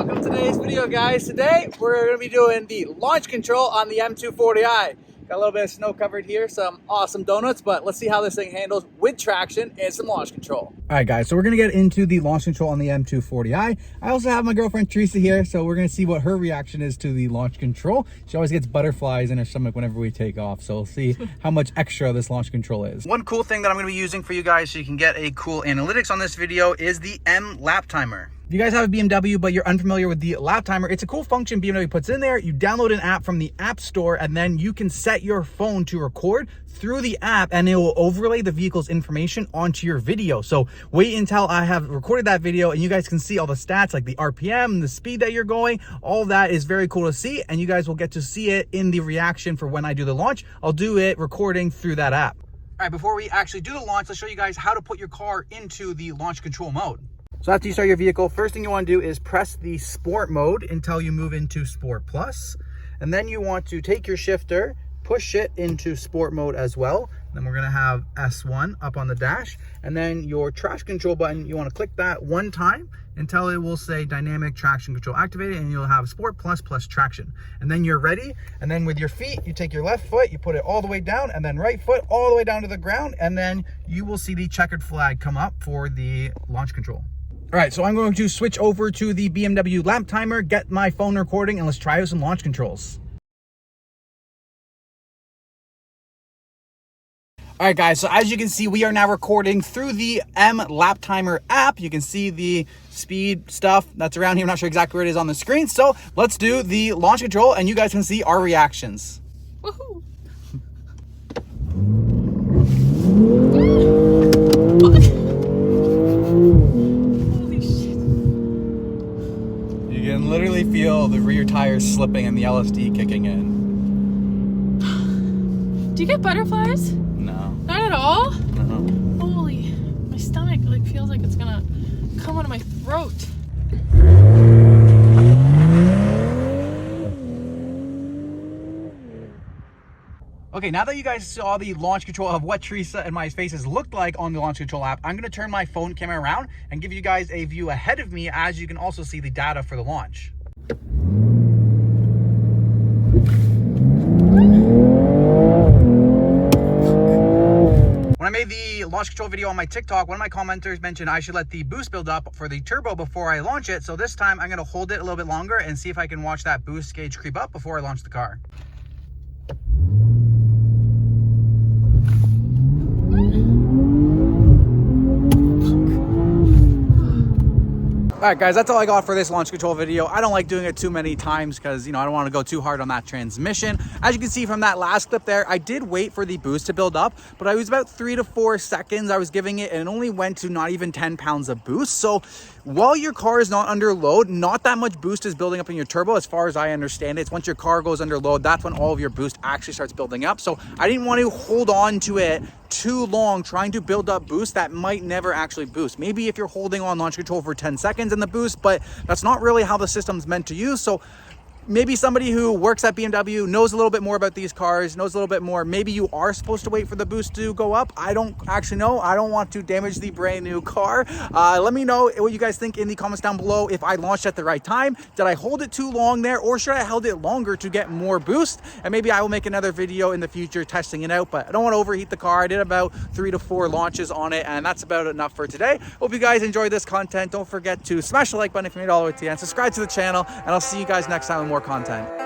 welcome to today's video, guys. Today we're going to be doing the launch control on the M240i. Got a little bit of snow covered here, some awesome donuts, but let's see how this thing handles with traction and some launch control. All right, guys, so we're going to get into the launch control on the M240i. I also have my girlfriend Teresa here, so we're going to see what her reaction is to the launch control. She always gets butterflies in her stomach whenever we take off, so we'll see how much extra this launch control is. One cool thing that I'm going to be using for you guys so you can get a cool analytics on this video is the M lap timer. If you guys have a BMW but you're unfamiliar with the lap timer, it's a cool function BMW puts in there. You download an app from the App Store and then you can set your phone to record through the app and it will overlay the vehicle's information onto your video. So wait until I have recorded that video and you guys can see all the stats like the RPM, the speed that you're going. All that is very cool to see and you guys will get to see it in the reaction for when I do the launch. I'll do it recording through that app. All right, before we actually do the launch, let's show you guys how to put your car into the launch control mode. So after you start your vehicle, first thing you want to do is press the Sport mode until you move into Sport Plus. And then you want to take your shifter, push it into Sport mode as well. Then we're going to have S1 up on the dash. And then your traction control button, you want to click that one time until it will say Dynamic Traction Control activated and you'll have Sport Plus plus traction. And then you're ready. And then with your feet, you take your left foot, you put it all the way down and then right foot all the way down to the ground. And then you will see the checkered flag come up for the launch control. All right, so I'm going to switch over to the BMW lap timer, get my phone recording, and let's try out some launch controls. All right, guys, so as you can see, we are now recording through the M lap timer app. You can see the speed stuff that's around here. I'm not sure exactly where it is on the screen. So let's do the launch control, and you guys can see our reactions. Woohoo! You can literally feel the rear tires slipping and the LSD kicking in. Do you get butterflies? No. Not at all? No. Holy, my stomach like feels like it's gonna come out of my throat. Okay, now that you guys saw the launch control of what Teresa and my faces looked like on the launch control app, I'm gonna turn my phone camera around and give you guys a view ahead of me as you can also see the data for the launch. When I made the launch control video on my TikTok, one of my commenters mentioned I should let the boost build up for the turbo before I launch it. So this time I'm gonna hold it a little bit longer and see if I can watch that boost gauge creep up before I launch the car. All right, guys, that's all I got for this launch control video. I don't like doing it too many times because, you know, I don't want to go too hard on that transmission. As you can see from that last clip there, I did wait for the boost to build up, but I was about 3 to 4 seconds I was giving it, and it only went to not even 10 pounds of boost. So while your car is not under load, not that much boost is building up in your turbo as far as I understand it. It's once your car goes under load, that's when all of your boost actually starts building up. So I didn't want to hold on to it too long trying to build up boost that might never actually boost. Maybe if you're holding on launch control for 10 seconds in the boost, but that's not really how the system's meant to use. So maybe somebody who works at BMW knows a little bit more about these cars, knows a little bit more. Maybe you are supposed to wait for the boost to go up. I don't actually know. I don't want to damage the brand new car. Let me know what you guys think in the comments down below. If I launched at the right time, did I hold it too long there, or should I have held it longer to get more boost? And maybe I will make another video in the future testing it out, but I don't want to overheat the car. I did about 3 to 4 launches on it, and that's about enough for today. Hope you guys enjoyed this content. Don't forget to smash the like button if you made it all the way to the end. Subscribe to the channel, and I'll see you guys next time with more content.